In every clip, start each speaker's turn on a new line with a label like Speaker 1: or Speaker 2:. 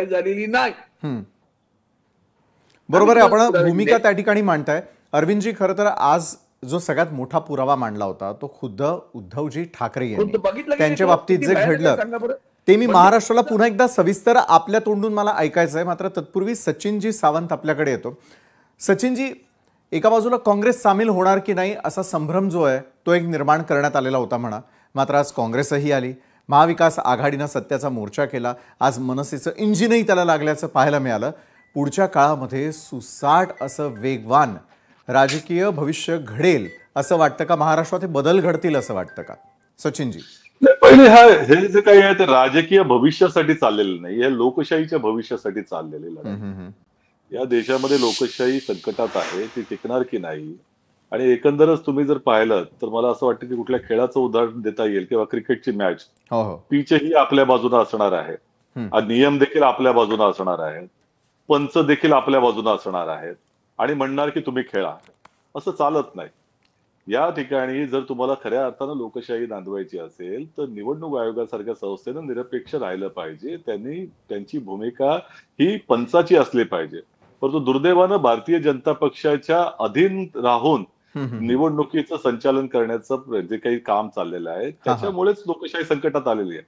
Speaker 1: झालेली नाही.
Speaker 2: बरोबर आहे, आपण भूमिका त्या ठिकाणी मांडताय. अरविंदजी, खरं तर आज जो सगळ्यात मोठा पुरावा मांडला होता तो खुद्द उद्धवजी ठाकरे यांनी. त्यांच्या बाबतीत जे घडलं ते मी महाराष्ट्राला पुन्हा एकदा सविस्तर आपल्या तोंडून मला ऐकायचं आहे. मात्र तत्पूर्वी सचिनजी सावंत आपल्याकडे येतो. सचिनजी, एका बाजूला काँग्रेस सामील होणार की नाही असा संभ्रम जो आहे तो एक निर्माण करण्यात आलेला होता म्हणा. मात्र आज काँग्रेसही आली, महाविकास आघाडीनं सत्याचा मोर्चा केला. आज मनसेचं इंजिनही त्याला लागल्याचं पाहायला मिळालं. पुढच्या काळामध्ये सुसाट असं वेगवान राजकीय भविष्य घडेल असं वाटतं का? महाराष्ट्रात हे बदल घडतील असं वाटतं का सचिनजी?
Speaker 3: पहिले हे जे काही आहे ते राजकीय भविष्यासाठी चाललेलं नाही, हे लोकशाहीच्या भविष्यासाठी चाललेली लढाई. या देशामध्ये लोकशाही संकटात आहे, ती टिकणार की नाही. आणि एकंदरच तुम्ही जर पाहिलं तर मला असं वाटतं की कुठल्या खेळाचं उदाहरण देता येईल किंवा क्रिकेटची मॅच, पिचही आपल्या बाजूने असणार आहे, नियम देखील आपल्या बाजूने असणार आहेत, पंच देखील आपल्या बाजूने असणार आहेत आणि म्हणणार की तुम्ही खेळा. असं चालत नाही. या ठिकाणी जर तुम्हाला खऱ्या अर्थानं लोकशाही नांदवायची असेल तर निवडणूक आयोगासारख्या संस्थेनं निरपेक्ष राहिलं पाहिजे. त्यांनी त्यांची भूमिका ही पंचाची असली पाहिजे. परंतु दुर्दैवानं भारतीय जनता पक्षाच्या अधीन राहून निवडणुकीचं संचालन करण्याचं जे काही काम चाललेलं आहे त्याच्यामुळेच लोकशाही संकटात आलेली आहे.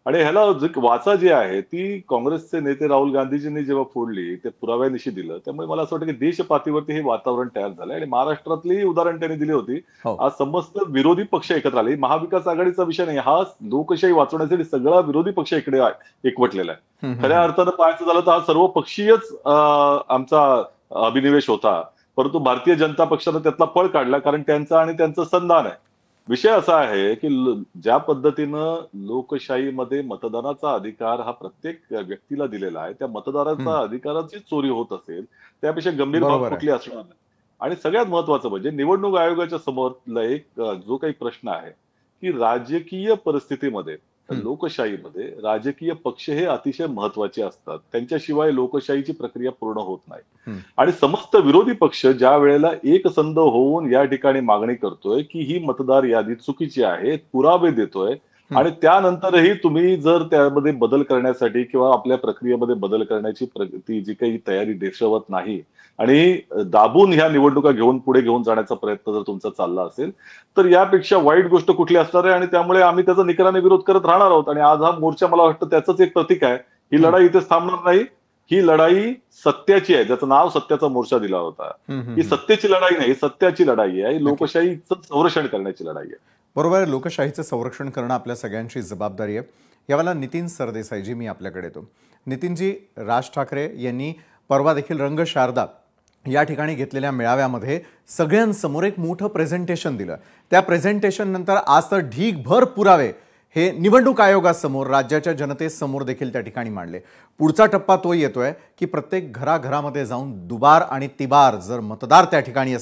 Speaker 3: आणि ह्याला वाचा जी आहे ती काँग्रेसचे नेते राहुल गांधीजींनी जेव्हा फोडली ते पुराव्यानिशी दिलं. त्यामुळे मला असं वाटतं की देशपातळीवरती हे वातावरण तयार झालंय. आणि महाराष्ट्रातली उदाहरण त्यांनी दिली होती. आज समस्त विरोधी पक्ष एकत्र आले. महाविकास आघाडीचा विषय नाही, हा लोकशाही वाचवण्यासाठी सगळा विरोधी पक्ष इकडे एकवटलेला आहे. खऱ्या अर्थानं पाहायचं झालं तर हा सर्व पक्षीयच आमचा अभिनिवेश होता. परंतु भारतीय जनता पक्षानं त्यातला पळ काढला, कारण त्यांचा आणि त्यांचं संधान आहे. विषय असा आहे की ज्या पद्धतीनं लोकशाहीमध्ये मतदानाचा अधिकार हा प्रत्येक व्यक्तीला दिलेला आहे, त्या मतदाराचा अधिकाराची चोरी होत असेल त्यापेक्षा गंभीर बाब कुठली असणार नाही. आणि सगळ्यात महत्वाचं म्हणजे निवडणूक आयोगाच्या समोरला एक जो काही प्रश्न आहे की राजकीय परिस्थितीमध्ये, लोकशाहीमध्ये राजकीय पक्ष हे अतिशय महत्वाचे असतात. त्यांच्याशिवाय लोकशाहीची प्रक्रिया पूर्ण होत नाही. आणि समस्त विरोधी पक्ष ज्या वेळेला एकसंध होऊन या ठिकाणी मागणी करतोय की ही मतदार यादी चुकीची आहे, पुरावे देतोय, आणि त्यानंतरही तुम्ही जर त्यामध्ये बदल करण्यासाठी किंवा आपल्या प्रक्रियेमध्ये बदल करण्याची ती जी काही तयारी दर्शवत नाही आणि दाबून ह्या निवडणुका पुढे घेऊन जाण्याचा प्रयत्न जर तुमचा चालला असेल तर यापेक्षा वाईट गोष्ट कुठली असणार आहे. आणि त्यामुळे आम्ही त्याचा निकराने विरोध करत राहणार आहोत. आणि आज हा मोर्चा मला वाटतं त्याचंच एक प्रतीक आहे. ही लढाई इथेच थांबणार नाही. ही लढाई सत्याची आहे, ज्याचं नाव सत्याचा मोर्चा दिला होता. ही सत्तेची लढाई नाही, सत्याची लढाई आहे. लोकशाहीचं संरक्षण करण्याची लढाई आहे.
Speaker 2: बरोबर आहे, लोकशाहीचं संरक्षण करणं आपल्या सगळ्यांची जबाबदारी आहे. यावेळेला नितीन सरदेसाईजी मी आपल्याकडे येतो. नितीनजी, राज ठाकरे यांनी परवा देखील रंग शारदा या ठिकाणी घेतलेल्या मेळाव्यामध्ये सगळ्यांसमोर एक मोठं प्रेझेंटेशन दिलं. त्या प्रेझेंटेशन नंतर आज तर ढीगभर पुरावे हे निवडणूक आयोगासमोर, राज्याच्या जनतेसमोर देखील त्या ठिकाणी मांडले. पुढचा टप्पा तो येतोय की प्रत्येक घराघरामध्ये जाऊन दुबार आणि तिबार जर मतदार त्या ठिकाणी